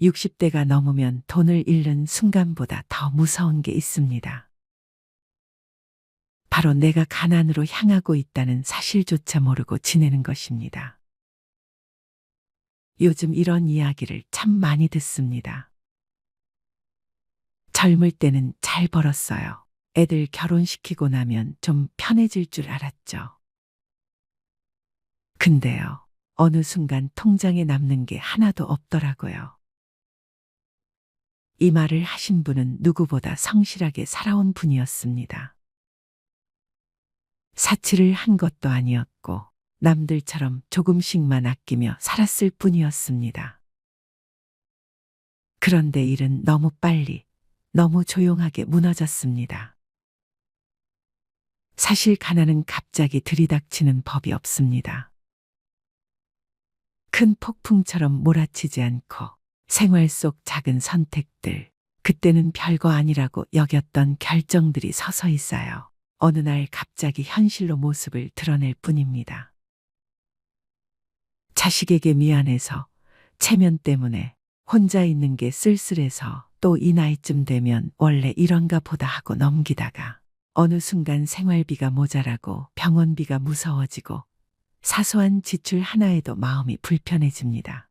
60대가 넘으면 돈을 잃는 순간보다 더 무서운 게 있습니다. 바로 내가 가난으로 향하고 있다는 사실조차 모르고 지내는 것입니다. 요즘 이런 이야기를 참 많이 듣습니다. 젊을 때는 잘 벌었어요. 애들 결혼시키고 나면 좀 편해질 줄 알았죠. 근데요, 어느 순간 통장에 남는 게 하나도 없더라고요. 이 말을 하신 분은 누구보다 성실하게 살아온 분이었습니다. 사치를 한 것도 아니었고 남들처럼 조금씩만 아끼며 살았을 뿐이었습니다. 그런데 일은 너무 빨리, 너무 조용하게 무너졌습니다. 사실 가난은 갑자기 들이닥치는 법이 없습니다. 큰 폭풍처럼 몰아치지 않고 생활 속 작은 선택들, 그때는 별거 아니라고 여겼던 결정들이 서서히 쌓여 어느 날 갑자기 현실로 모습을 드러낼 뿐입니다. 자식에게 미안해서, 체면 때문에, 혼자 있는 게 쓸쓸해서, 또 이 나이쯤 되면 원래 이런가 보다 하고 넘기다가 어느 순간 생활비가 모자라고 병원비가 무서워지고 사소한 지출 하나에도 마음이 불편해집니다.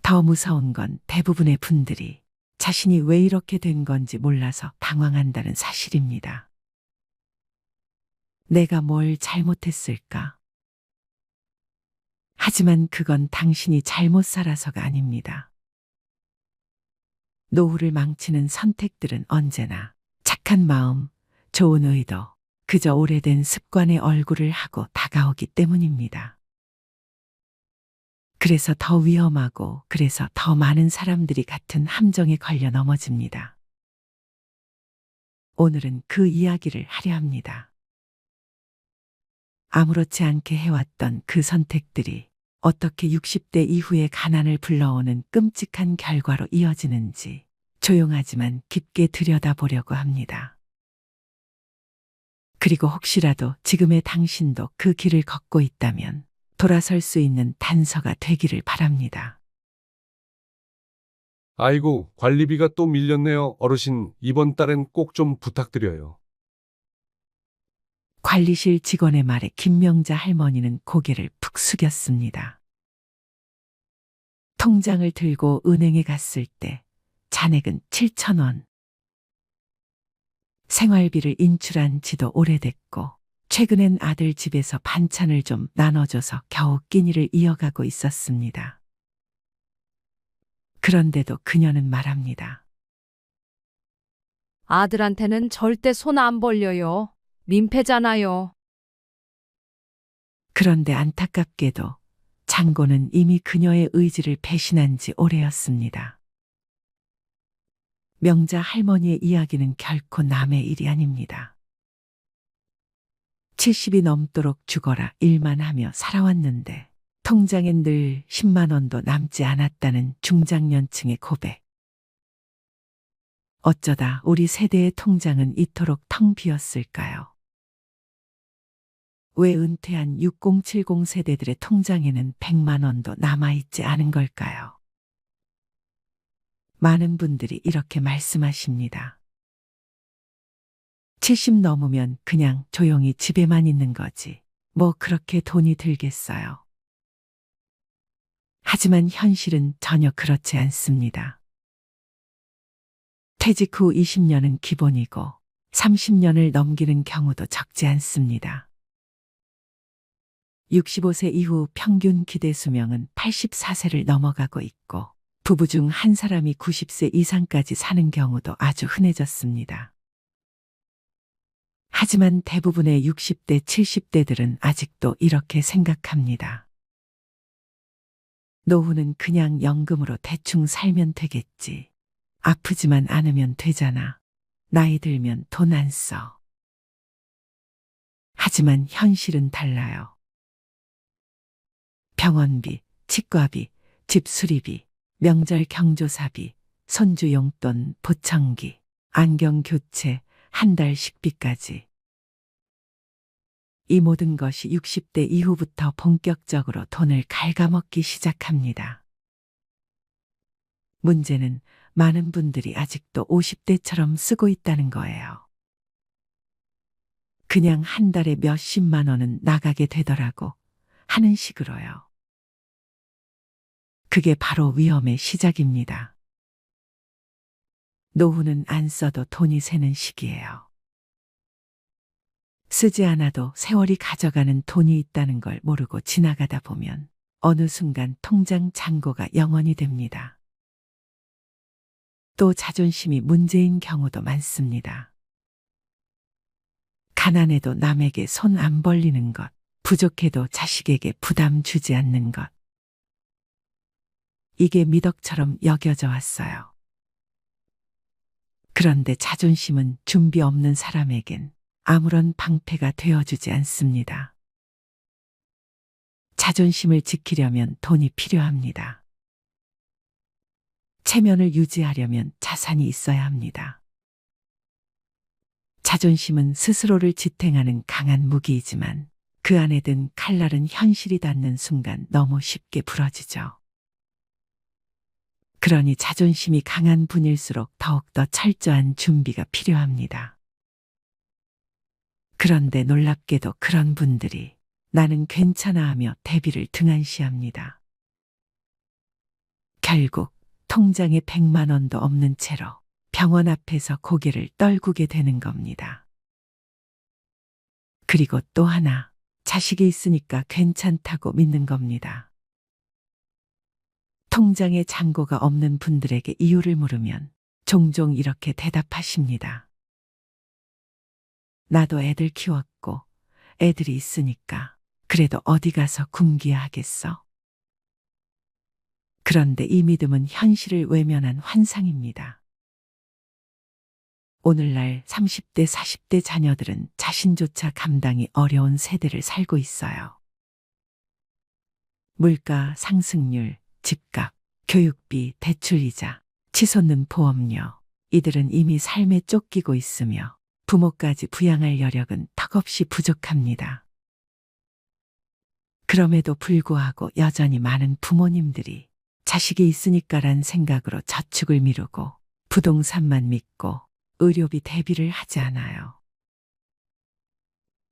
더 무서운 건 대부분의 분들이 자신이 왜 이렇게 된 건지 몰라서 당황한다는 사실입니다. 내가 뭘 잘못했을까? 하지만 그건 당신이 잘못 살아서가 아닙니다. 노후를 망치는 선택들은 언제나 착한 마음, 좋은 의도, 그저 오래된 습관의 얼굴을 하고 다가오기 때문입니다. 그래서 더 위험하고 그래서 더 많은 사람들이 같은 함정에 걸려 넘어집니다. 오늘은 그 이야기를 하려 합니다. 아무렇지 않게 해왔던 그 선택들이 어떻게 60대 이후의 가난을 불러오는 끔찍한 결과로 이어지는지 조용하지만 깊게 들여다보려고 합니다. 그리고 혹시라도 지금의 당신도 그 길을 걷고 있다면 돌아설 수 있는 단서가 되기를 바랍니다. 아이고, 관리비가 또 밀렸네요. 어르신, 이번 달엔 꼭 좀 부탁드려요. 관리실 직원의 말에 김명자 할머니는 고개를 푹 숙였습니다. 통장을 들고 은행에 갔을 때 잔액은 7,000원. 생활비를 인출한 지도 오래됐고 최근엔 아들 집에서 반찬을 좀 나눠줘서 겨우 끼니를 이어가고 있었습니다. 그런데도 그녀는 말합니다. 아들한테는 절대 손 안 벌려요. 민폐잖아요. 그런데 안타깝게도 장고는 이미 그녀의 의지를 배신한 지 오래였습니다. 명자 할머니의 이야기는 결코 남의 일이 아닙니다. 70이 넘도록 죽어라 일만 하며 살아왔는데 통장엔 늘 10만 원도 남지 않았다는 중장년층의 고백. 어쩌다 우리 세대의 통장은 이토록 텅 비었을까요? 왜 은퇴한 6070 세대들의 통장에는 100만 원도 남아있지 않은 걸까요? 많은 분들이 이렇게 말씀하십니다. 70 넘으면 그냥 조용히 집에만 있는 거지. 뭐 그렇게 돈이 들겠어요. 하지만 현실은 전혀 그렇지 않습니다. 퇴직 후 20년은 기본이고 30년을 넘기는 경우도 적지 않습니다. 65세 이후 평균 기대 수명은 84세를 넘어가고 있고 부부 중 한 사람이 90세 이상까지 사는 경우도 아주 흔해졌습니다. 하지만 대부분의 60대, 70대들은 아직도 이렇게 생각합니다. 노후는 그냥 연금으로 대충 살면 되겠지. 아프지만 않으면 되잖아. 나이 들면 돈 안 써. 하지만 현실은 달라요. 병원비, 치과비, 집 수리비, 명절 경조사비, 손주 용돈, 보청기, 안경 교체, 한 달 식비까지. 이 모든 것이 60대 이후부터 본격적으로 돈을 갉아먹기 시작합니다. 문제는 많은 분들이 아직도 50대처럼 쓰고 있다는 거예요. 그냥 한 달에 몇십만 원은 나가게 되더라고 하는 식으로요. 그게 바로 위험의 시작입니다. 노후는 안 써도 돈이 새는 시기예요. 쓰지 않아도 세월이 가져가는 돈이 있다는 걸 모르고 지나가다 보면 어느 순간 통장 잔고가 0원이 됩니다. 또 자존심이 문제인 경우도 많습니다. 가난해도 남에게 손 안 벌리는 것, 부족해도 자식에게 부담 주지 않는 것. 이게 미덕처럼 여겨져 왔어요. 그런데 자존심은 준비 없는 사람에겐 아무런 방패가 되어주지 않습니다. 자존심을 지키려면 돈이 필요합니다. 체면을 유지하려면 자산이 있어야 합니다. 자존심은 스스로를 지탱하는 강한 무기이지만 그 안에 든 칼날은 현실이 닿는 순간 너무 쉽게 부러지죠. 그러니 자존심이 강한 분일수록 더욱더 철저한 준비가 필요합니다. 그런데 놀랍게도 그런 분들이 나는 괜찮아 하며 대비를 등한시합니다. 결국 통장에 100만 원도 없는 채로 병원 앞에서 고개를 떨구게 되는 겁니다. 그리고 또 하나, 자식이 있으니까 괜찮다고 믿는 겁니다. 통장에 잔고가 없는 분들에게 이유를 물으면 종종 이렇게 대답하십니다. 나도 애들 키웠고 애들이 있으니까 그래도 어디 가서 굶기야 하겠어. 그런데 이 믿음은 현실을 외면한 환상입니다. 오늘날 30대, 40대 자녀들은 자신조차 감당이 어려운 세대를 살고 있어요. 물가 상승률, 집값, 교육비, 대출이자, 치솟는 보험료, 이들은 이미 삶에 쫓기고 있으며 부모까지 부양할 여력은 턱없이 부족합니다. 그럼에도 불구하고 여전히 많은 부모님들이 자식이 있으니까란 생각으로 저축을 미루고 부동산만 믿고 의료비 대비를 하지 않아요.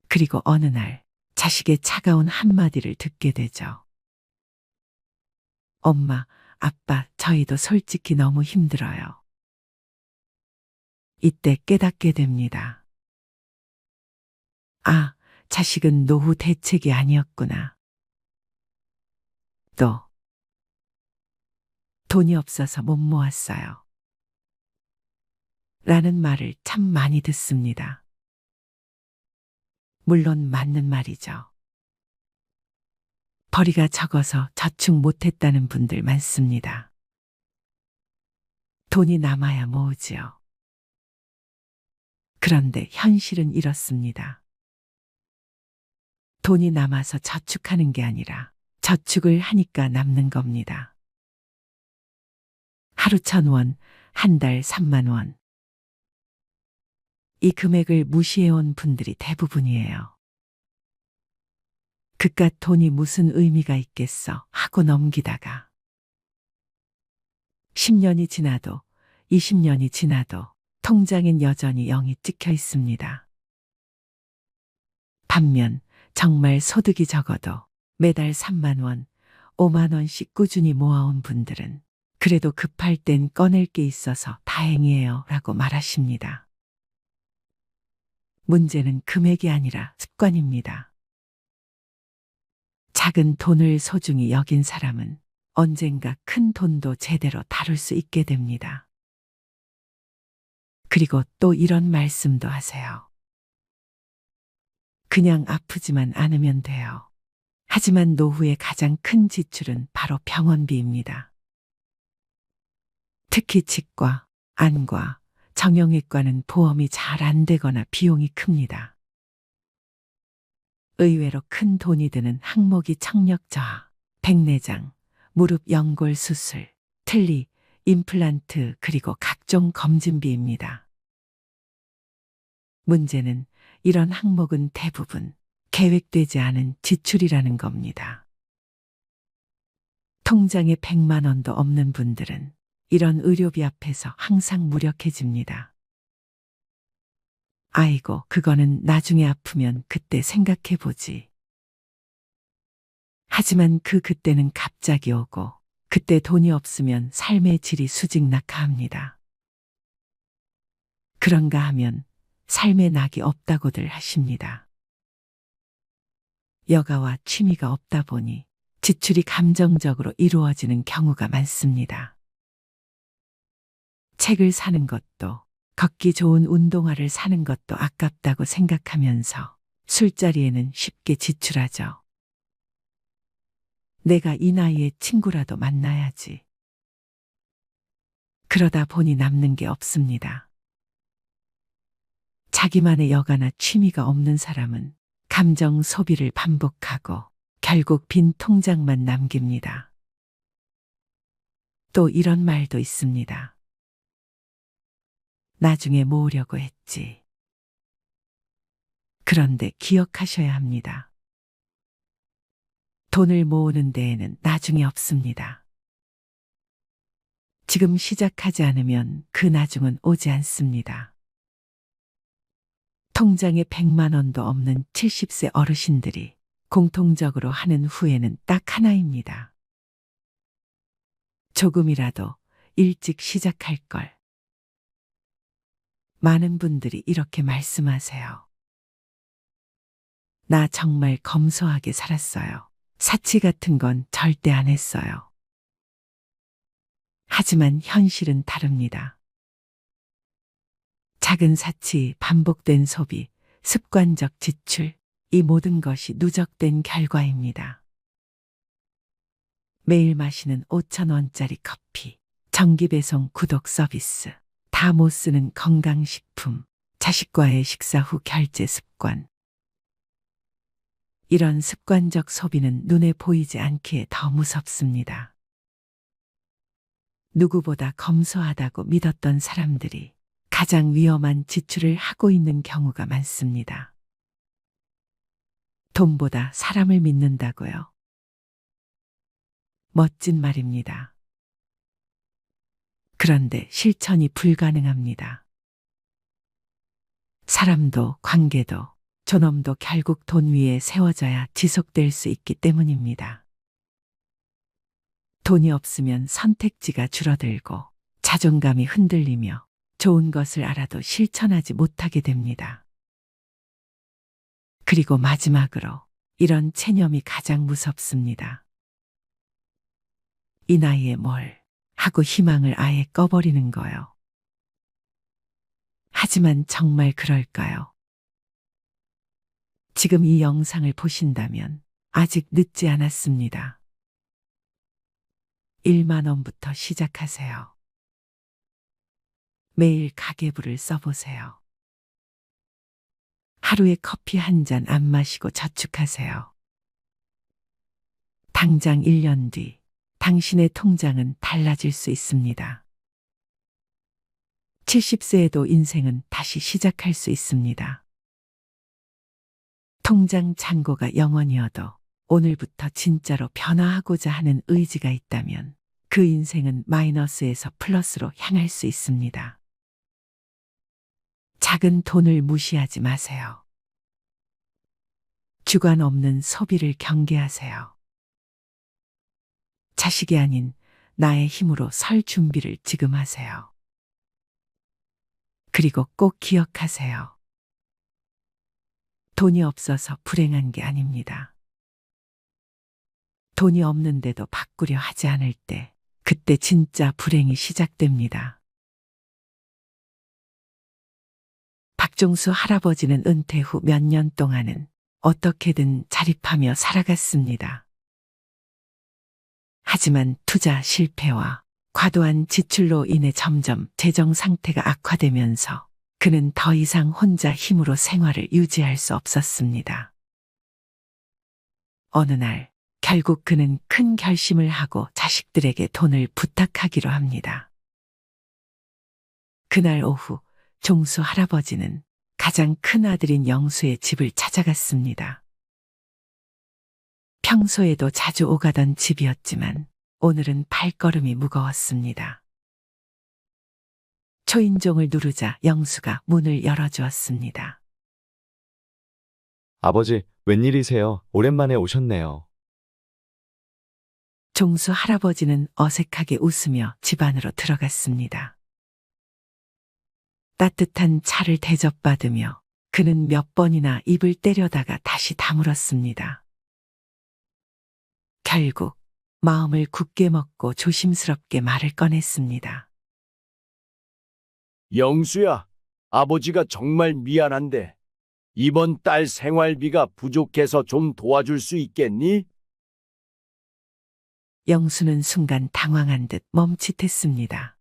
그리고 어느 날 자식의 차가운 한마디를 듣게 되죠. 엄마, 아빠, 저희도 솔직히 너무 힘들어요. 이때 깨닫게 됩니다. 아, 자식은 노후 대책이 아니었구나. 또, 돈이 없어서 못 모았어요. 라는 말을 참 많이 듣습니다. 물론 맞는 말이죠. 벌이가 적어서 저축 못했다는 분들 많습니다. 돈이 남아야 모으지요. 그런데 현실은 이렇습니다. 돈이 남아서 저축하는 게 아니라 저축을 하니까 남는 겁니다. 하루 1,000원, 한 달 3만 원. 이 금액을 무시해온 분들이 대부분이에요. 그깟 돈이 무슨 의미가 있겠어 하고 넘기다가 10년이 지나도 20년이 지나도 통장엔 여전히 0이 찍혀 있습니다. 반면 정말 소득이 적어도 매달 3만 원, 5만 원씩 꾸준히 모아온 분들은 그래도 급할 땐 꺼낼 게 있어서 다행이에요 라고 말하십니다. 문제는 금액이 아니라 습관입니다. 작은 돈을 소중히 여긴 사람은 언젠가 큰 돈도 제대로 다룰 수 있게 됩니다. 그리고 또 이런 말씀도 하세요. 그냥 아프지만 않으면 돼요. 하지만 노후의 가장 큰 지출은 바로 병원비입니다. 특히 치과, 안과, 정형외과는 보험이 잘 안 되거나 비용이 큽니다. 의외로 큰 돈이 드는 항목이 청력 저하, 백내장, 무릎 연골 수술, 틀니, 임플란트 그리고 각종 검진비입니다. 문제는 이런 항목은 대부분 계획되지 않은 지출이라는 겁니다. 통장에 100만 원도 없는 분들은 이런 의료비 앞에서 항상 무력해집니다. 아이고, 그거는 나중에 아프면 그때 생각해보지. 하지만 그때는 갑자기 오고, 그때 돈이 없으면 삶의 질이 수직낙하합니다. 그런가 하면 삶의 낙이 없다고들 하십니다. 여가와 취미가 없다 보니 지출이 감정적으로 이루어지는 경우가 많습니다. 책을 사는 것도, 걷기 좋은 운동화를 사는 것도 아깝다고 생각하면서 술자리에는 쉽게 지출하죠. 내가 이 나이에 친구라도 만나야지. 그러다 보니 남는 게 없습니다. 자기만의 여가나 취미가 없는 사람은 감정 소비를 반복하고 결국 빈 통장만 남깁니다. 또 이런 말도 있습니다. 나중에 모으려고 했지. 그런데 기억하셔야 합니다. 돈을 모으는 데에는 나중이 없습니다. 지금 시작하지 않으면 그 나중은 오지 않습니다. 통장에 100만 원도 없는 70세 어르신들이 공통적으로 하는 후회는 딱 하나입니다. 조금이라도 일찍 시작할 걸. 많은 분들이 이렇게 말씀하세요. 나 정말 검소하게 살았어요. 사치 같은 건 절대 안 했어요. 하지만 현실은 다릅니다. 작은 사치, 반복된 소비, 습관적 지출, 이 모든 것이 누적된 결과입니다. 매일 마시는 5,000원짜리 커피, 정기배송 구독 서비스, 다 못 쓰는 건강식품, 자식과의 식사 후 결제 습관. 이런 습관적 소비는 눈에 보이지 않기에 더 무섭습니다. 누구보다 검소하다고 믿었던 사람들이 가장 위험한 지출을 하고 있는 경우가 많습니다. 돈보다 사람을 믿는다고요. 멋진 말입니다. 그런데 실천이 불가능합니다. 사람도 관계도 존엄도 결국 돈 위에 세워져야 지속될 수 있기 때문입니다. 돈이 없으면 선택지가 줄어들고 자존감이 흔들리며 좋은 것을 알아도 실천하지 못하게 됩니다. 그리고 마지막으로 이런 체념이 가장 무섭습니다. 이 나이에 뭘 하고 희망을 아예 꺼버리는 거요. 하지만 정말 그럴까요? 지금 이 영상을 보신다면 아직 늦지 않았습니다. 1만 원부터 시작하세요. 매일 가계부를 써보세요. 하루에 커피 한 잔 안 마시고 저축하세요. 당장 1년 뒤 당신의 통장은 달라질 수 있습니다. 70세에도 인생은 다시 시작할 수 있습니다. 통장 잔고가 0원이어도 오늘부터 진짜로 변화하고자 하는 의지가 있다면 그 인생은 마이너스에서 플러스로 향할 수 있습니다. 작은 돈을 무시하지 마세요. 주관 없는 소비를 경계하세요. 자식이 아닌 나의 힘으로 설 준비를 지금 하세요. 그리고 꼭 기억하세요. 돈이 없어서 불행한 게 아닙니다. 돈이 없는데도 바꾸려 하지 않을 때, 그때 진짜 불행이 시작됩니다. 박종수 할아버지는 은퇴 후 몇 년 동안은 어떻게든 자립하며 살아갔습니다. 하지만 투자 실패와 과도한 지출로 인해 점점 재정 상태가 악화되면서 그는 더 이상 혼자 힘으로 생활을 유지할 수 없었습니다. 어느 날 결국 그는 큰 결심을 하고 자식들에게 돈을 부탁하기로 합니다. 그날 오후 종수 할아버지는 가장 큰 아들인 영수의 집을 찾아갔습니다. 평소에도 자주 오가던 집이었지만 오늘은 발걸음이 무거웠습니다. 초인종을 누르자 영수가 문을 열어주었습니다. 아버지, 웬일이세요? 오랜만에 오셨네요. 종수 할아버지는 어색하게 웃으며 집 안으로 들어갔습니다. 따뜻한 차를 대접받으며 그는 몇 번이나 입을 때려다가 다시 다물었습니다. 결국 마음을 굳게 먹고 조심스럽게 말을 꺼냈습니다. 영수야, 아버지가 정말 미안한데 이번 달 생활비가 부족해서 좀 도와줄 수 있겠니? 영수는 순간 당황한 듯 멈칫했습니다.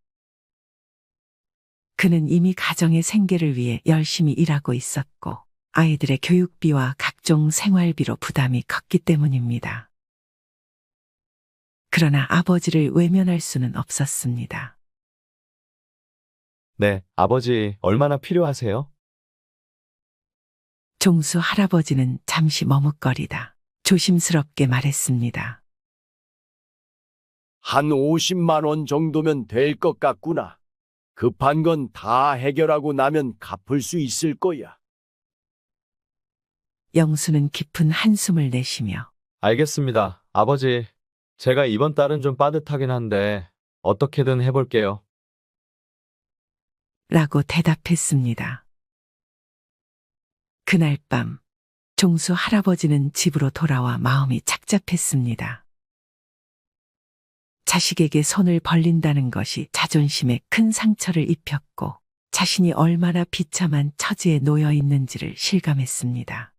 그는 이미 가정의 생계를 위해 열심히 일하고 있었고 아이들의 교육비와 각종 생활비로 부담이 컸기 때문입니다. 그러나 아버지를 외면할 수는 없었습니다. 네, 아버지, 얼마나 필요하세요? 종수 할아버지는 잠시 머뭇거리다 조심스럽게 말했습니다. 한 50만 원 정도면 될 것 같구나. 급한 건 다 해결하고 나면 갚을 수 있을 거야. 영수는 깊은 한숨을 내쉬며 알겠습니다. 아버지, 제가 이번 달은 좀 빠듯하긴 한데 어떻게든 해볼게요. 라고 대답했습니다. 그날 밤 종수 할아버지는 집으로 돌아와 마음이 착잡했습니다. 자식에게 손을 벌린다는 것이 자존심에 큰 상처를 입혔고 자신이 얼마나 비참한 처지에 놓여 있는지를 실감했습니다.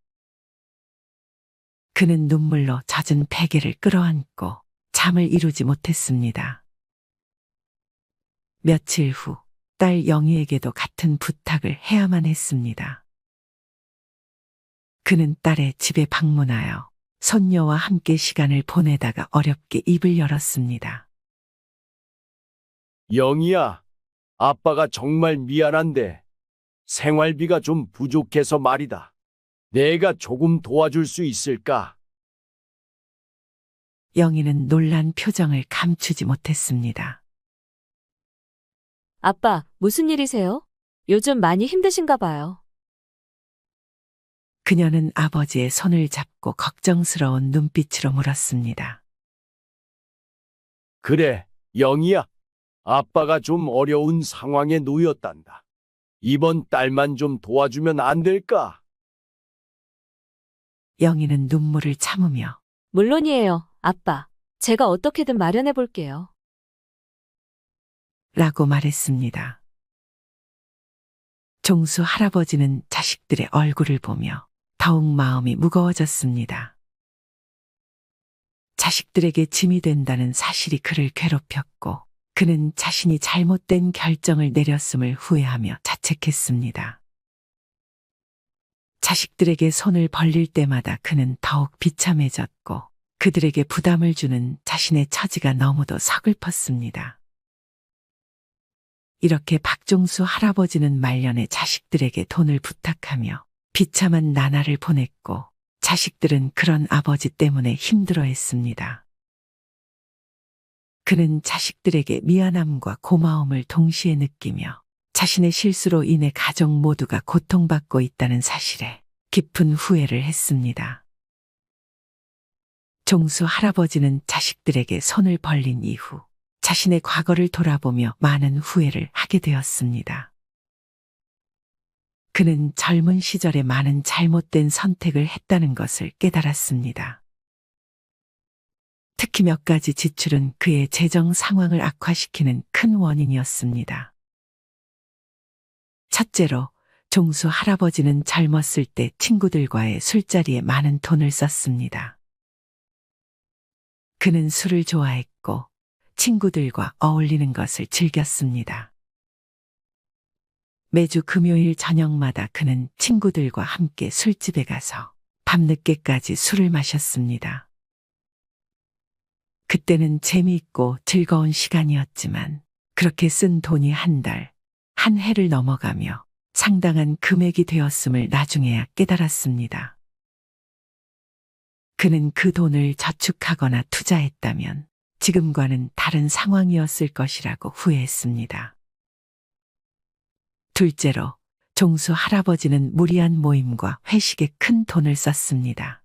그는 눈물로 젖은 베개를 끌어안고 잠을 이루지 못했습니다. 며칠 후 딸 영희에게도 같은 부탁을 해야만 했습니다. 그는 딸의 집에 방문하여 손녀와 함께 시간을 보내다가 어렵게 입을 열었습니다. 영희야, 아빠가 정말 미안한데 생활비가 좀 부족해서 말이다. 내가 조금 도와줄 수 있을까? 영희는 놀란 표정을 감추지 못했습니다. 아빠, 무슨 일이세요? 요즘 많이 힘드신가 봐요. 그녀는 아버지의 손을 잡고 걱정스러운 눈빛으로 물었습니다. 그래, 영희야. 아빠가 좀 어려운 상황에 놓였단다. 이번 달만 좀 도와주면 안 될까? 영희는 눈물을 참으며 물론이에요, 아빠. 제가 어떻게든 마련해 볼게요. 라고 말했습니다. 종수 할아버지는 자식들의 얼굴을 보며 더욱 마음이 무거워졌습니다. 자식들에게 짐이 된다는 사실이 그를 괴롭혔고 그는 자신이 잘못된 결정을 내렸음을 후회하며 자책했습니다. 자식들에게 손을 벌릴 때마다 그는 더욱 비참해졌고 그들에게 부담을 주는 자신의 처지가 너무도 서글펐습니다. 이렇게 박종수 할아버지는 말년에 자식들에게 돈을 부탁하며 비참한 나날을 보냈고 자식들은 그런 아버지 때문에 힘들어했습니다. 그는 자식들에게 미안함과 고마움을 동시에 느끼며 자신의 실수로 인해 가족 모두가 고통받고 있다는 사실에 깊은 후회를 했습니다. 종수 할아버지는 자식들에게 손을 벌린 이후 자신의 과거를 돌아보며 많은 후회를 하게 되었습니다. 그는 젊은 시절에 많은 잘못된 선택을 했다는 것을 깨달았습니다. 특히 몇 가지 지출은 그의 재정 상황을 악화시키는 큰 원인이었습니다. 첫째로, 종수 할아버지는 젊었을 때 친구들과의 술자리에 많은 돈을 썼습니다. 그는 술을 좋아했고 친구들과 어울리는 것을 즐겼습니다. 매주 금요일 저녁마다 그는 친구들과 함께 술집에 가서 밤늦게까지 술을 마셨습니다. 그때는 재미있고 즐거운 시간이었지만 그렇게 쓴 돈이 한 달, 한 해를 넘어가며 상당한 금액이 되었음을 나중에야 깨달았습니다. 그는 그 돈을 저축하거나 투자했다면 지금과는 다른 상황이었을 것이라고 후회했습니다. 둘째로 종수 할아버지는 무리한 모임과 회식에 큰 돈을 썼습니다.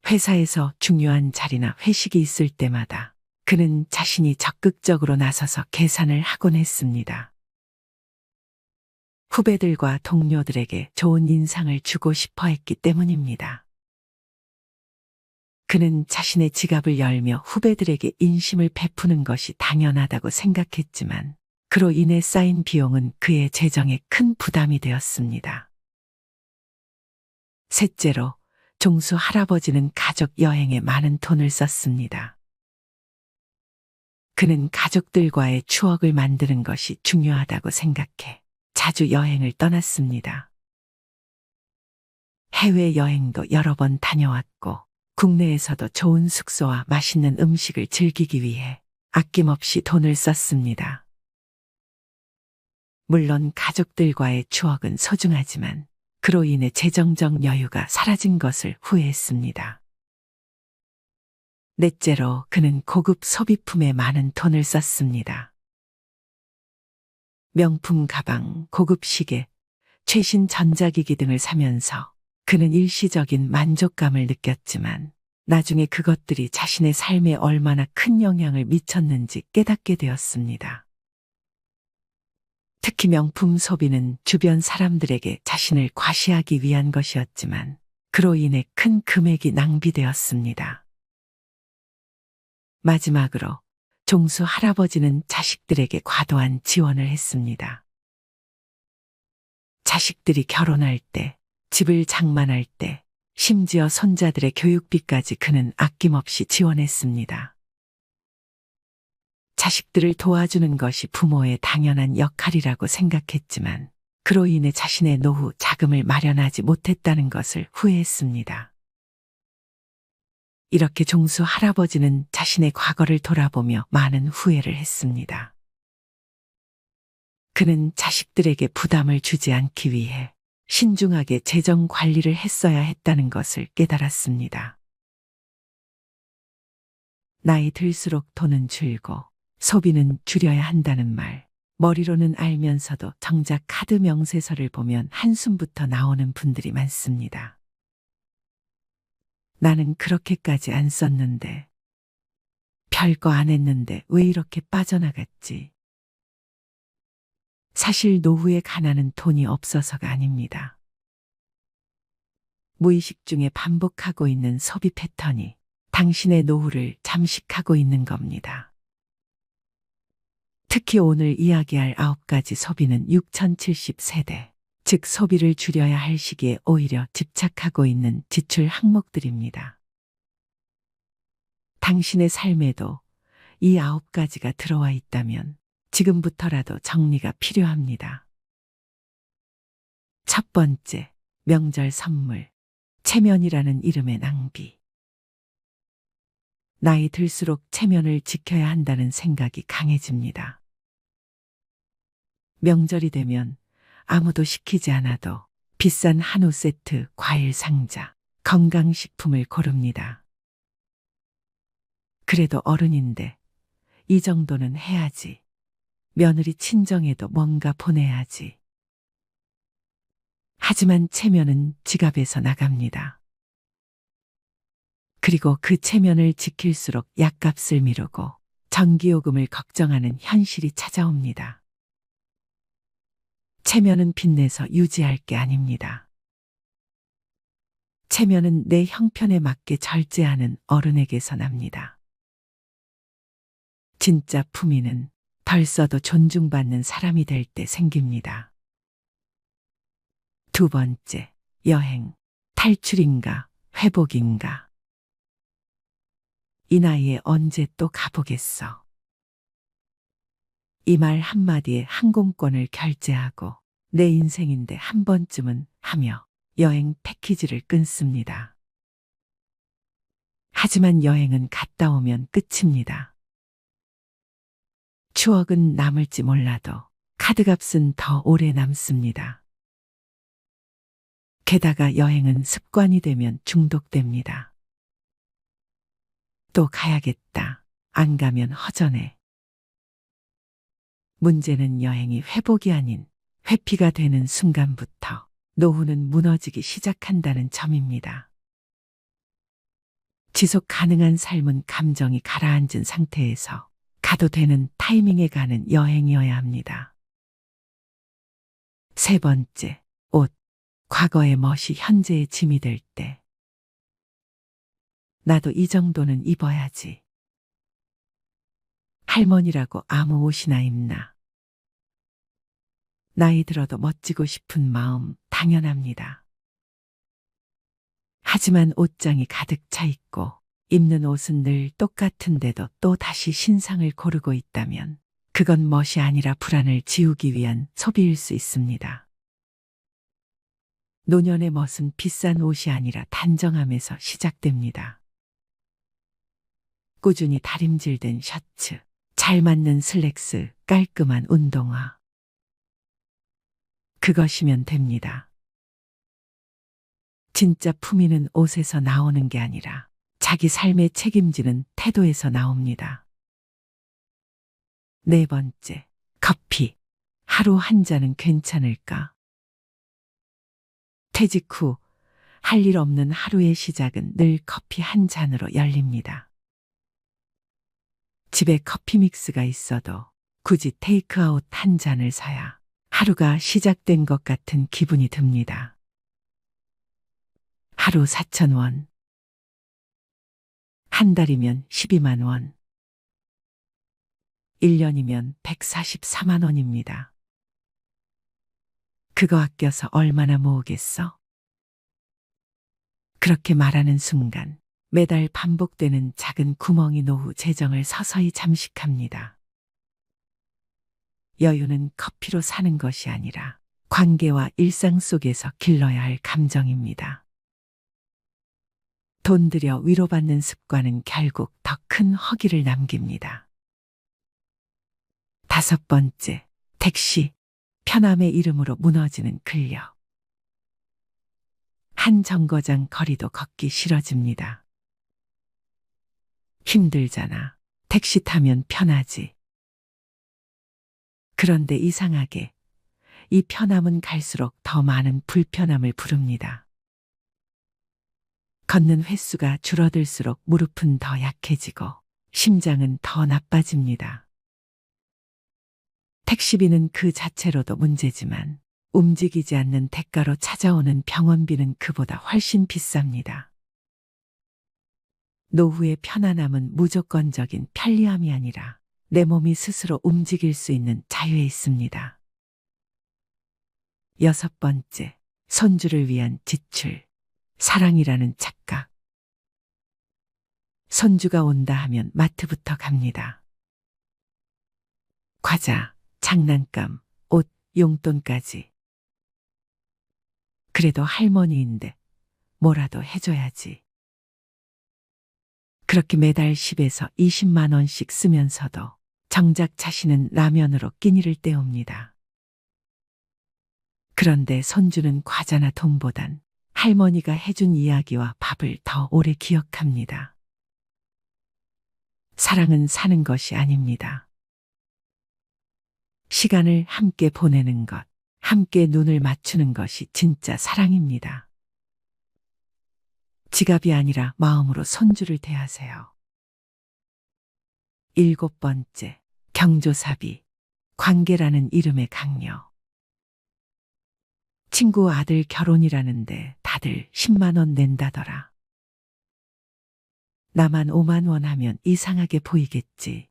회사에서 중요한 자리나 회식이 있을 때마다 그는 자신이 적극적으로 나서서 계산을 하곤 했습니다. 후배들과 동료들에게 좋은 인상을 주고 싶어 했기 때문입니다. 그는 자신의 지갑을 열며 후배들에게 인심을 베푸는 것이 당연하다고 생각했지만 그로 인해 쌓인 비용은 그의 재정에 큰 부담이 되었습니다. 셋째로 종수 할아버지는 가족 여행에 많은 돈을 썼습니다. 그는 가족들과의 추억을 만드는 것이 중요하다고 생각해 자주 여행을 떠났습니다. 해외여행도 여러 번 다녀왔고 국내에서도 좋은 숙소와 맛있는 음식을 즐기기 위해 아낌없이 돈을 썼습니다. 물론 가족들과의 추억은 소중하지만 그로 인해 재정적 여유가 사라진 것을 후회했습니다. 넷째로 그는 고급 소비품에 많은 돈을 썼습니다. 명품 가방, 고급 시계, 최신 전자기기 등을 사면서 그는 일시적인 만족감을 느꼈지만 나중에 그것들이 자신의 삶에 얼마나 큰 영향을 미쳤는지 깨닫게 되었습니다. 특히 명품 소비는 주변 사람들에게 자신을 과시하기 위한 것이었지만 그로 인해 큰 금액이 낭비되었습니다. 마지막으로 종수 할아버지는 자식들에게 과도한 지원을 했습니다. 자식들이 결혼할 때, 집을 장만할 때, 심지어 손자들의 교육비까지 그는 아낌없이 지원했습니다. 자식들을 도와주는 것이 부모의 당연한 역할이라고 생각했지만 그로 인해 자신의 노후 자금을 마련하지 못했다는 것을 후회했습니다. 이렇게 종수 할아버지는 자신의 과거를 돌아보며 많은 후회를 했습니다. 그는 자식들에게 부담을 주지 않기 위해 신중하게 재정 관리를 했어야 했다는 것을 깨달았습니다. 나이 들수록 돈은 줄고 소비는 줄여야 한다는 말, 머리로는 알면서도 정작 카드 명세서를 보면 한숨부터 나오는 분들이 많습니다. 나는 그렇게까지 안 썼는데, 별거 안 했는데 왜 이렇게 빠져나갔지? 사실 노후의 가난은 돈이 없어서가 아닙니다. 무의식 중에 반복하고 있는 소비 패턴이 당신의 노후를 잠식하고 있는 겁니다. 특히 오늘 이야기할 9가지 소비는 6070세대, 즉 소비를 줄여야 할 시기에 오히려 집착하고 있는 지출 항목들입니다. 당신의 삶에도 이 9가지가 들어와 있다면 지금부터라도 정리가 필요합니다. 첫 번째, 명절 선물, 체면이라는 이름의 낭비. 나이 들수록 체면을 지켜야 한다는 생각이 강해집니다. 명절이 되면 아무도 시키지 않아도 비싼 한우 세트, 과일 상자, 건강식품을 고릅니다. 그래도 어른인데 이 정도는 해야지. 며느리 친정에도 뭔가 보내야지. 하지만 체면은 지갑에서 나갑니다. 그리고 그 체면을 지킬수록 약값을 미루고 전기요금을 걱정하는 현실이 찾아옵니다. 체면은 빚내서 유지할 게 아닙니다. 체면은 내 형편에 맞게 절제하는 어른에게서 납니다. 진짜 품위는 덜 써도 존중받는 사람이 될 때 생깁니다. 두 번째, 여행, 탈출인가, 회복인가. 이 나이에 언제 또 가보겠어. 이 말 한마디에 항공권을 결제하고 내 인생인데 한 번쯤은 하며 여행 패키지를 끊습니다. 하지만 여행은 갔다 오면 끝입니다. 추억은 남을지 몰라도 카드값은 더 오래 남습니다. 게다가 여행은 습관이 되면 중독됩니다. 또 가야겠다. 안 가면 허전해. 문제는 여행이 회복이 아닌 회피가 되는 순간부터 노후는 무너지기 시작한다는 점입니다. 지속 가능한 삶은 감정이 가라앉은 상태에서 가도 되는 타이밍에 가는 여행이어야 합니다. 세 번째, 옷. 과거의 멋이 현재의 짐이 될 때. 나도 이 정도는 입어야지. 할머니라고 아무 옷이나 입나. 나이 들어도 멋지고 싶은 마음 당연합니다. 하지만 옷장이 가득 차 있고 입는 옷은 늘 똑같은데도 또 다시 신상을 고르고 있다면 그건 멋이 아니라 불안을 지우기 위한 소비일 수 있습니다. 노년의 멋은 비싼 옷이 아니라 단정함에서 시작됩니다. 꾸준히 다림질된 셔츠, 잘 맞는 슬랙스, 깔끔한 운동화. 그것이면 됩니다. 진짜 품위는 옷에서 나오는 게 아니라 자기 삶에 책임지는 태도에서 나옵니다. 네 번째, 커피. 하루 한 잔은 괜찮을까? 퇴직 후 할 일 없는 하루의 시작은 늘 커피 한 잔으로 열립니다. 집에 커피 믹스가 있어도 굳이 테이크아웃 한 잔을 사야 하루가 시작된 것 같은 기분이 듭니다. 하루 4,000원. 한 달이면 12만 원. 1년이면 144만 원입니다. 그거 아껴서 얼마나 모으겠어? 그렇게 말하는 순간 매달 반복되는 작은 구멍이 노후 재정을 서서히 잠식합니다. 여유는 커피로 사는 것이 아니라 관계와 일상 속에서 길러야 할 감정입니다. 돈 들여 위로받는 습관은 결국 더 큰 허기를 남깁니다. 다섯 번째, 택시. 편함의 이름으로 무너지는 근력. 한 정거장 거리도 걷기 싫어집니다. 힘들잖아. 택시 타면 편하지. 그런데 이상하게 이 편함은 갈수록 더 많은 불편함을 부릅니다. 걷는 횟수가 줄어들수록 무릎은 더 약해지고 심장은 더 나빠집니다. 택시비는 그 자체로도 문제지만 움직이지 않는 대가로 찾아오는 병원비는 그보다 훨씬 비쌉니다. 노후의 편안함은 무조건적인 편리함이 아니라 내 몸이 스스로 움직일 수 있는 자유에 있습니다. 여섯 번째, 손주를 위한 지출. 사랑이라는 착각. 손주가 온다 하면 마트부터 갑니다. 과자, 장난감, 옷, 용돈까지. 그래도 할머니인데 뭐라도 해줘야지. 그렇게 매달 10에서 20만 원씩 쓰면서도 정작 자신은 라면으로 끼니를 때웁니다. 그런데 손주는 과자나 돈보단 할머니가 해준 이야기와 밥을 더 오래 기억합니다. 사랑은 사는 것이 아닙니다. 시간을 함께 보내는 것, 함께 눈을 맞추는 것이 진짜 사랑입니다. 지갑이 아니라 마음으로 손주를 대하세요. 일곱 번째, 경조사비. 관계라는 이름의 강요. 친구 아들 결혼이라는데 다들 10만 원 낸다더라. 나만 5만 원 하면 이상하게 보이겠지.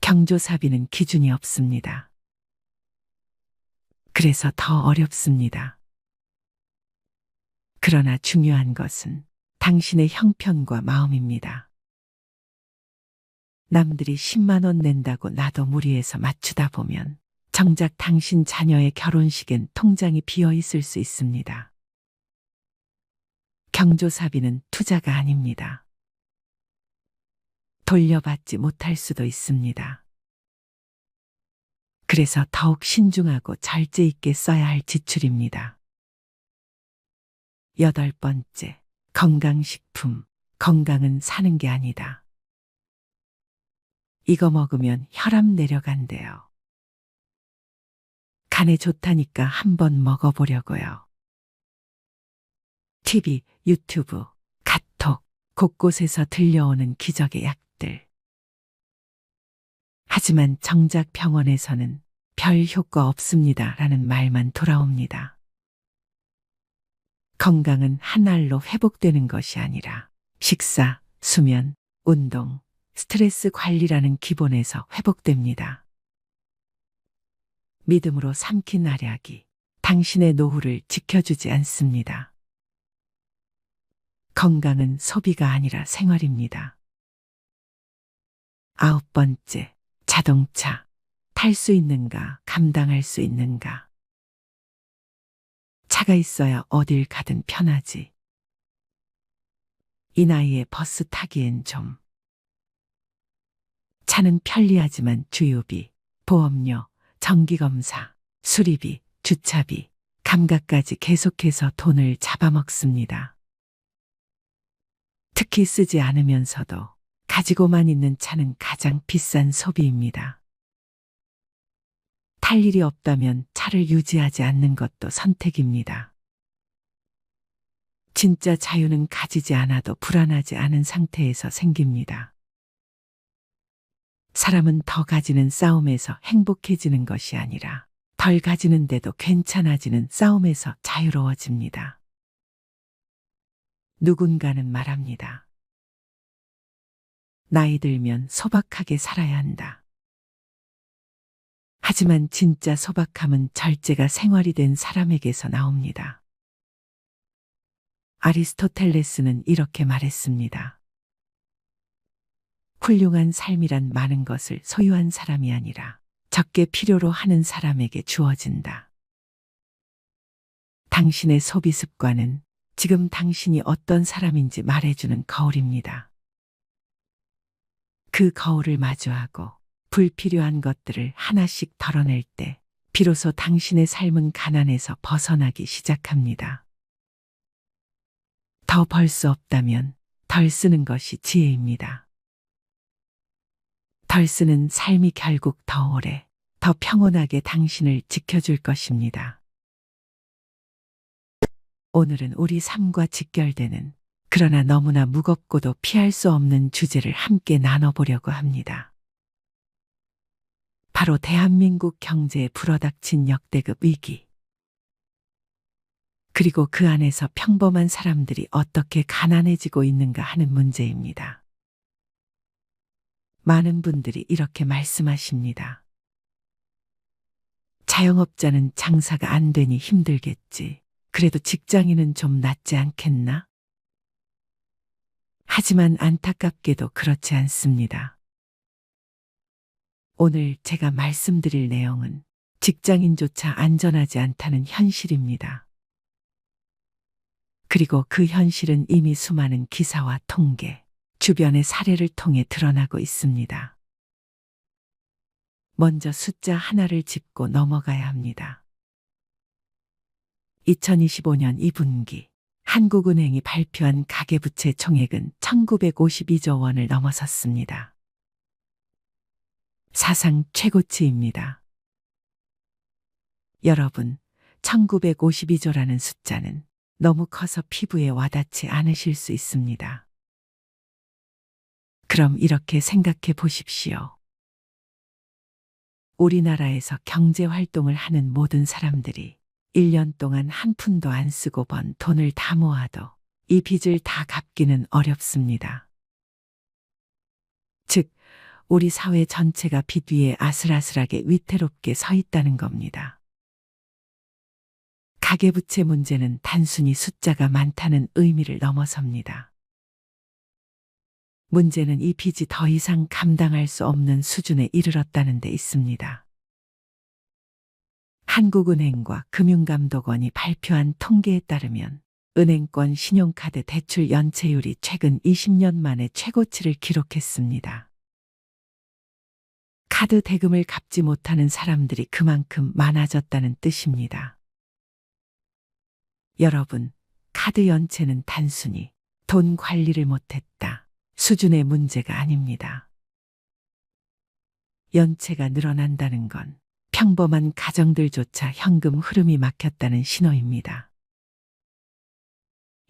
경조사비는 기준이 없습니다. 그래서 더 어렵습니다. 그러나 중요한 것은 당신의 형편과 마음입니다. 남들이 10만 원 낸다고 나도 무리해서 맞추다 보면 정작 당신 자녀의 결혼식엔 통장이 비어 있을 수 있습니다. 경조사비는 투자가 아닙니다. 돌려받지 못할 수도 있습니다. 그래서 더욱 신중하고 절제 있게 써야 할 지출입니다. 여덟 번째, 건강식품. 건강은 사는 게 아니다. 이거 먹으면 혈압 내려간대요. 간에 좋다니까 한번 먹어보려고요. TV, 유튜브, 카톡, 곳곳에서 들려오는 기적의 약들. 하지만 정작 병원에서는 별 효과 없습니다 라는 말만 돌아옵니다. 건강은 한 알로 회복되는 것이 아니라 식사, 수면, 운동, 스트레스 관리라는 기본에서 회복됩니다. 믿음으로 삼킨 알약이 당신의 노후를 지켜주지 않습니다. 건강은 소비가 아니라 생활입니다. 9번째, 자동차. 탈 수 있는가, 감당할 수 있는가. 차가 있어야 어딜 가든 편하지. 이 나이에 버스 타기엔 좀. 차는 편리하지만 주유비, 보험료, 정기검사, 수리비, 주차비, 감가까지 계속해서 돈을 잡아먹습니다. 특히 쓰지 않으면서도 가지고만 있는 차는 가장 비싼 소비입니다. 탈 일이 없다면 차를 유지하지 않는 것도 선택입니다. 진짜 자유는 가지지 않아도 불안하지 않은 상태에서 생깁니다. 사람은 더 가지는 싸움에서 행복해지는 것이 아니라 덜 가지는데도 괜찮아지는 싸움에서 자유로워집니다. 누군가는 말합니다. 나이 들면 소박하게 살아야 한다. 하지만 진짜 소박함은 절제가 생활이 된 사람에게서 나옵니다. 아리스토텔레스는 이렇게 말했습니다. 훌륭한 삶이란 많은 것을 소유한 사람이 아니라 적게 필요로 하는 사람에게 주어진다. 당신의 소비 습관은 지금 당신이 어떤 사람인지 말해주는 거울입니다. 그 거울을 마주하고 불필요한 것들을 하나씩 덜어낼 때 비로소 당신의 삶은 가난에서 벗어나기 시작합니다. 더 벌 수 없다면 덜 쓰는 것이 지혜입니다. 덜 쓰는 삶이 결국 더 오래, 더 평온하게 당신을 지켜줄 것입니다. 오늘은 우리 삶과 직결되는 그러나 너무나 무겁고도 피할 수 없는 주제를 함께 나눠보려고 합니다. 바로 대한민국 경제에 불어닥친 역대급 위기. 그리고 그 안에서 평범한 사람들이 어떻게 가난해지고 있는가 하는 문제입니다. 많은 분들이 이렇게 말씀하십니다. 자영업자는 장사가 안 되니 힘들겠지. 그래도 직장인은 좀 낫지 않겠나? 하지만 안타깝게도 그렇지 않습니다. 오늘 제가 말씀드릴 내용은 직장인조차 안전하지 않다는 현실입니다. 그리고 그 현실은 이미 수많은 기사와 통계, 주변의 사례를 통해 드러나고 있습니다. 먼저 숫자 하나를 짚고 넘어가야 합니다. 2025년 2분기 한국은행이 발표한 가계부채 총액은 1952조 원을 넘어섰습니다. 사상 최고치입니다. 여러분, 1952조라는 숫자는 너무 커서 피부에 와닿지 않으실 수 있습니다. 그럼 이렇게 생각해 보십시오. 우리나라에서 경제 활동을 하는 모든 사람들이 1년 동안 한 푼도 안 쓰고 번 돈을 다 모아도 이 빚을 다 갚기는 어렵습니다. 즉, 우리 사회 전체가 빚 위에 아슬아슬하게 위태롭게 서 있다는 겁니다. 가계부채 문제는 단순히 숫자가 많다는 의미를 넘어섭니다. 문제는 이 빚이 더 이상 감당할 수 없는 수준에 이르렀다는 데 있습니다. 한국은행과 금융감독원이 발표한 통계에 따르면 은행권 신용카드 대출 연체율이 최근 20년 만에 최고치를 기록했습니다. 카드 대금을 갚지 못하는 사람들이 그만큼 많아졌다는 뜻입니다. 여러분, 카드 연체는 단순히 돈 관리를 못했다 수준의 문제가 아닙니다. 연체가 늘어난다는 건 평범한 가정들조차 현금 흐름이 막혔다는 신호입니다.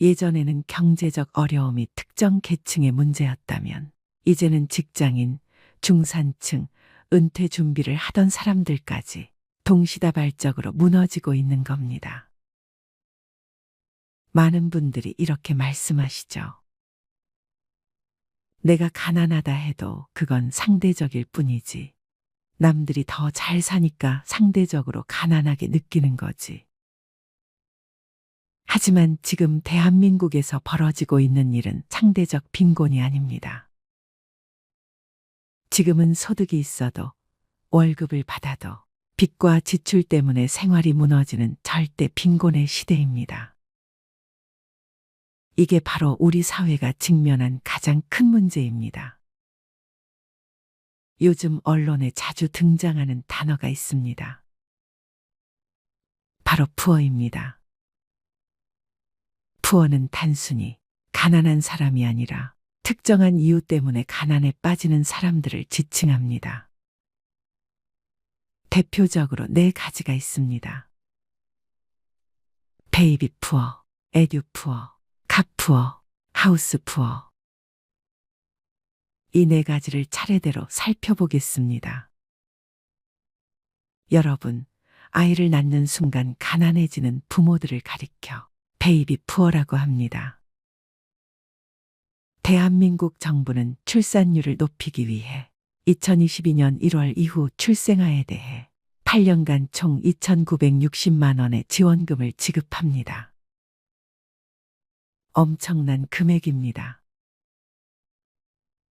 예전에는 경제적 어려움이 특정 계층의 문제였다면 이제는 직장인, 중산층, 은퇴 준비를 하던 사람들까지 동시다발적으로 무너지고 있는 겁니다. 많은 분들이 이렇게 말씀하시죠. 내가 가난하다 해도 그건 상대적일 뿐이지. 남들이 더 잘 사니까 상대적으로 가난하게 느끼는 거지. 하지만 지금 대한민국에서 벌어지고 있는 일은 상대적 빈곤이 아닙니다. 지금은 소득이 있어도 월급을 받아도 빚과 지출 때문에 생활이 무너지는 절대 빈곤의 시대입니다. 이게 바로 우리 사회가 직면한 가장 큰 문제입니다. 요즘 언론에 자주 등장하는 단어가 있습니다. 바로 푸어입니다. 푸어는 단순히 가난한 사람이 아니라 특정한 이유 때문에 가난에 빠지는 사람들을 지칭합니다. 대표적으로 4가지가 있습니다. 베이비 푸어, 에듀 푸어, 카 푸어, 하우스 푸어. 이 4가지를 차례대로 살펴보겠습니다. 여러분, 아이를 낳는 순간 가난해지는 부모들을 가리켜 베이비 푸어라고 합니다. 대한민국 정부는 출산율을 높이기 위해 2022년 1월 이후 출생아에 대해 8년간 총 2,960만 원의 지원금을 지급합니다. 엄청난 금액입니다.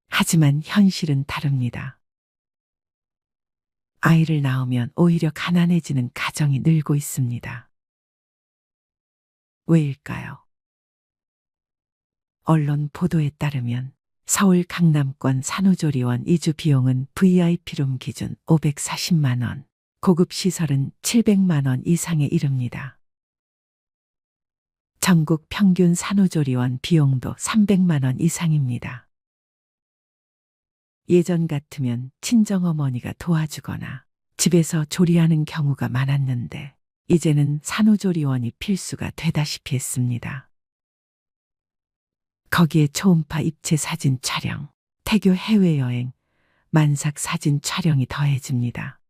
하지만 현실은 다릅니다. 아이를 낳으면 오히려 가난해지는 가정이 늘고 있습니다. 왜일까요? 언론 보도에 따르면 서울 강남권 산후조리원 이주 비용은 VIP룸 기준 540만 원, 고급 시설은 700만 원 이상에 이릅니다. 전국 평균 산후조리원 비용도 300만 원 이상입니다. 예전 같으면 친정어머니가 도와주거나 집에서 조리하는 경우가 많았는데 이제는 산후조리원이 필수가 되다시피 했습니다. 거기에 초음파 입체 사진 촬영, 태교 해외여행, 만삭 사진 촬영이 더해집니다.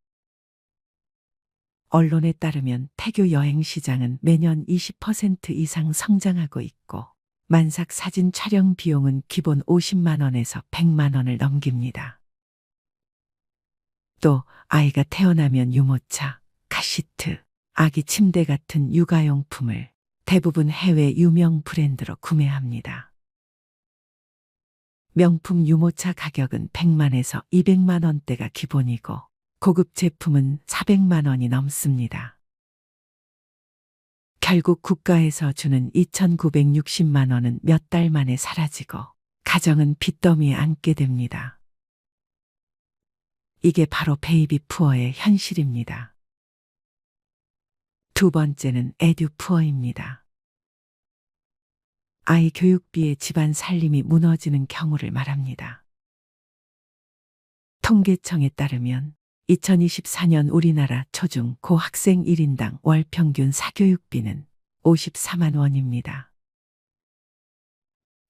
언론에 따르면 태교 여행 시장은 매년 20% 이상 성장하고 있고 만삭 사진 촬영 비용은 기본 50만 원에서 100만 원을 넘깁니다. 또 아이가 태어나면 유모차, 카시트, 아기 침대 같은 육아용품을 대부분 해외 유명 브랜드로 구매합니다. 명품 유모차 가격은 100만에서 200만 원대가 기본이고 고급 제품은 400만 원이 넘습니다. 결국 국가에서 주는 2,960만 원은 몇 달 만에 사라지고 가정은 빚더미에 앉게 됩니다. 이게 바로 베이비 푸어의 현실입니다. 두 번째는 에듀 푸어입니다. 아이 교육비에 집안 살림이 무너지는 경우를 말합니다. 통계청에 따르면 2024년 우리나라 초중 고 학생 1인당 월 평균 사교육비는 54만 원입니다.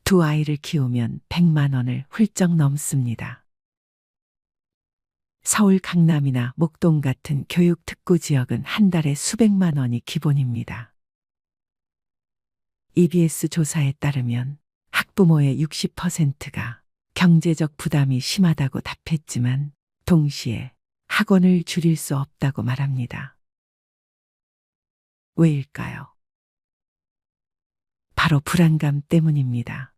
두 아이를 키우면 100만 원을 훌쩍 넘습니다. 서울 강남이나 목동 같은 교육 특구 지역은 한 달에 수백만 원이 기본입니다. EBS 조사에 따르면 학부모의 60%가 경제적 부담이 심하다고 답했지만 동시에 학원을 줄일 수 없다고 말합니다. 왜일까요? 바로 불안감 때문입니다.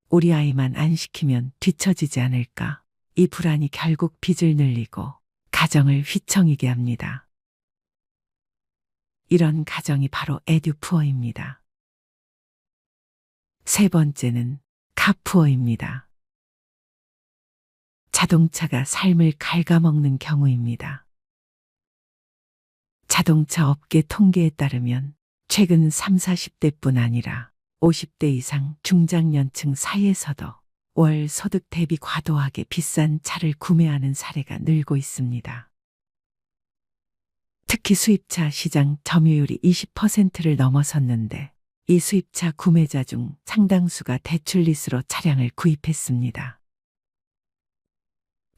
우리 아이만 안 시키면 뒤처지지 않을까? 이 불안이 결국 빚을 늘리고 가정을 휘청이게 합니다. 이런 가정이 바로 에듀푸어입니다. 세 번째는 카푸어입니다. 자동차가 삶을 갉아먹는 경우입니다. 자동차 업계 통계에 따르면 최근 30, 40대뿐 아니라 50대 이상 중장년층 사이에서도 월 소득 대비 과도하게 비싼 차를 구매하는 사례가 늘고 있습니다. 특히 수입차 시장 점유율이 20%를 넘어섰는데 이 수입차 구매자 중 상당수가 대출 리스로 차량을 구입했습니다.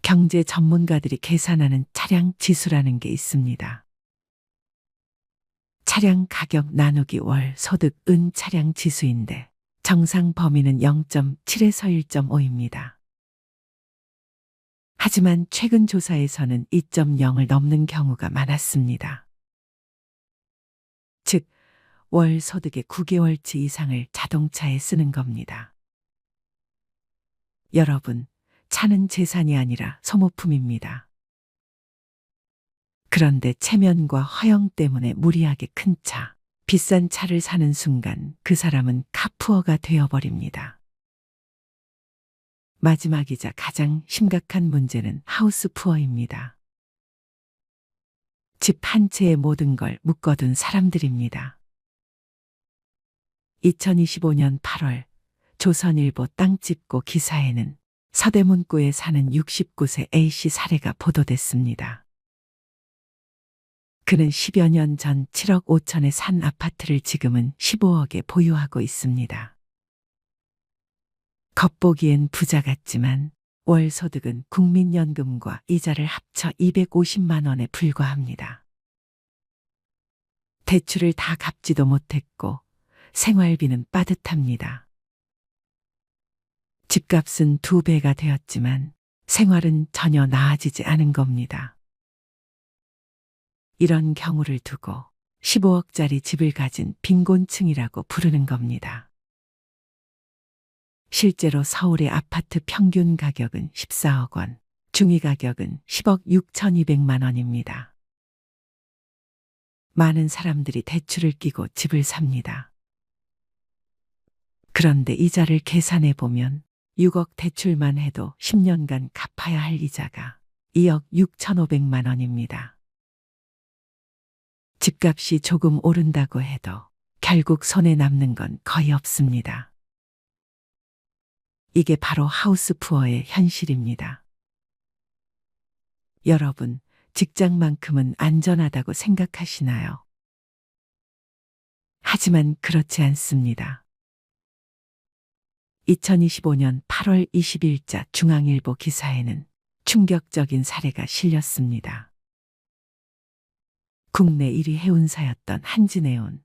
경제 전문가들이 계산하는 차량 지수라는 게 있습니다. 차량 가격 나누기 월 소득 은 차량 지수인데 정상 범위는 0.7에서 1.5입니다. 하지만 최근 조사에서는 2.0을 넘는 경우가 많았습니다. 즉, 월 소득의 9개월치 이상을 자동차에 쓰는 겁니다. 여러분, 차는 재산이 아니라 소모품입니다. 그런데 체면과 허영 때문에 무리하게 큰 차, 비싼 차를 사는 순간 그 사람은 카푸어가 되어버립니다. 마지막이자 가장 심각한 문제는 하우스푸어입니다. 집 한 채의 모든 걸 묶어둔 사람들입니다. 2025년 8월 조선일보 땅집고 기사에는 서대문구에 사는 69세 A씨 사례가 보도됐습니다. 그는 10여 년 전 7억 5천에 산 아파트를 지금은 15억에 보유하고 있습니다. 겉보기엔 부자 같지만 월 소득은 국민연금과 이자를 합쳐 250만 원에 불과합니다. 대출을 다 갚지도 못했고 생활비는 빠듯합니다. 집값은 2배가 되었지만 생활은 전혀 나아지지 않은 겁니다. 이런 경우를 두고 15억짜리 집을 가진 빈곤층이라고 부르는 겁니다. 실제로 서울의 아파트 평균 가격은 14억 원, 중위 가격은 10억 6,200만 원입니다. 많은 사람들이 대출을 끼고 집을 삽니다. 그런데 이자를 계산해 보면 6억 대출만 해도 10년간 갚아야 할 이자가 2억 6,500만 원입니다. 집값이 조금 오른다고 해도 결국 손에 남는 건 거의 없습니다. 이게 바로 하우스푸어의 현실입니다. 여러분, 직장만큼은 안전하다고 생각하시나요? 하지만 그렇지 않습니다. 2025년 8월 20일자 중앙일보 기사에는 충격적인 사례가 실렸습니다. 국내 1위 해운사였던 한진해운.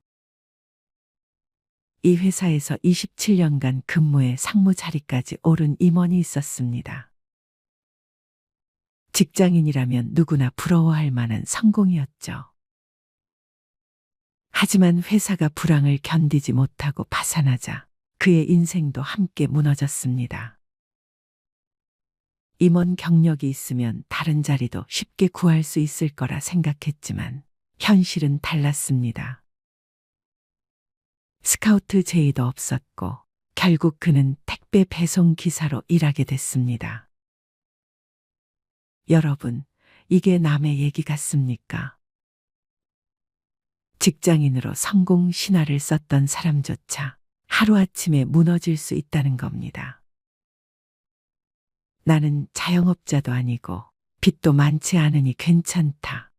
이 회사에서 27년간 근무해 상무 자리까지 오른 임원이 있었습니다. 직장인이라면 누구나 부러워할 만한 성공이었죠. 하지만 회사가 불황을 견디지 못하고 파산하자 그의 인생도 함께 무너졌습니다. 임원 경력이 있으면 다른 자리도 쉽게 구할 수 있을 거라 생각했지만 현실은 달랐습니다. 스카우트 제의도 없었고 결국 그는 택배 배송 기사로 일하게 됐습니다. 여러분, 이게 남의 얘기 같습니까? 직장인으로 성공 신화를 썼던 사람조차 하루아침에 무너질 수 있다는 겁니다. 나는 자영업자도 아니고 빚도 많지 않으니 괜찮다.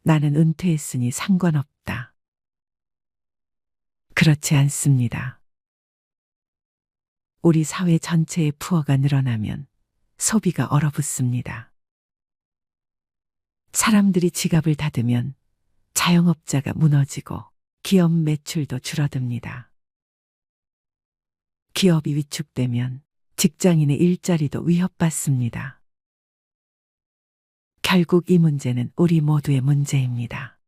나는 은퇴했으니 상관없다. 그렇지 않습니다. 우리 사회 전체의 푸어가 늘어나면 소비가 얼어붙습니다. 사람들이 지갑을 닫으면 자영업자가 무너지고 기업 매출도 줄어듭니다. 기업이 위축되면 직장인의 일자리도 위협받습니다. 결국 이 문제는 우리 모두의 문제입니다.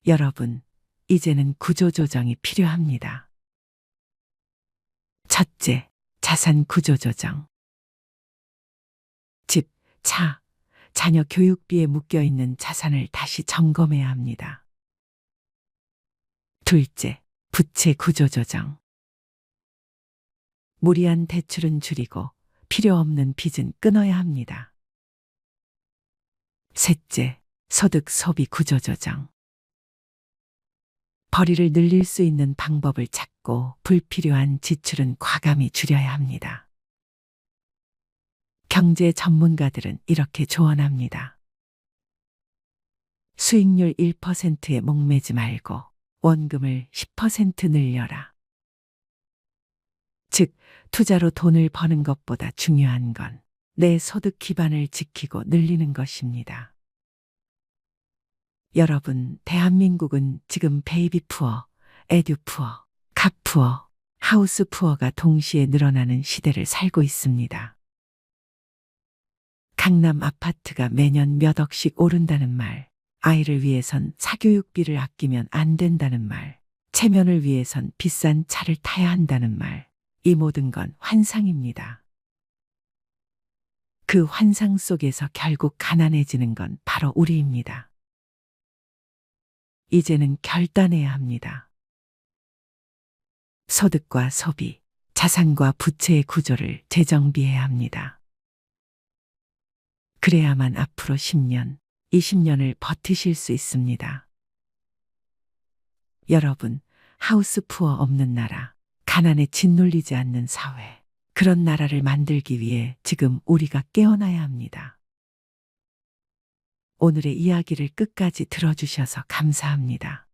여러분, 이제는 구조조정이 필요합니다. 첫째, 자산 구조조정. 집, 차, 자녀 교육비에 묶여있는 자산을 다시 점검해야 합니다. 둘째, 부채 구조조정. 무리한 대출은 줄이고 필요 없는 빚은 끊어야 합니다. 셋째, 소득 소비 구조조정. 벌이를 늘릴 수 있는 방법을 찾고 불필요한 지출은 과감히 줄여야 합니다. 경제 전문가들은 이렇게 조언합니다. 수익률 1%에 목매지 말고 원금을 10% 늘려라. 즉, 투자로 돈을 버는 것보다 중요한 건 내 소득 기반을 지키고 늘리는 것입니다. 여러분, 대한민국은 지금 베이비 푸어, 에듀 푸어, 갓 푸어, 하우스 푸어가 동시에 늘어나는 시대를 살고 있습니다. 강남 아파트가 매년 몇 억씩 오른다는 말, 아이를 위해선 사교육비를 아끼면 안 된다는 말, 체면을 위해선 비싼 차를 타야 한다는 말, 이 모든 건 환상입니다. 그 환상 속에서 결국 가난해지는 건 바로 우리입니다. 이제는 결단해야 합니다. 소득과 소비, 자산과 부채의 구조를 재정비해야 합니다. 그래야만 앞으로 10년, 20년을 버티실 수 있습니다. 여러분, 하우스 푸어 없는 나라, 가난에 짓눌리지 않는 사회, 그런 나라를 만들기 위해 지금 우리가 깨어나야 합니다. 오늘의 이야기를 끝까지 들어주셔서 감사합니다.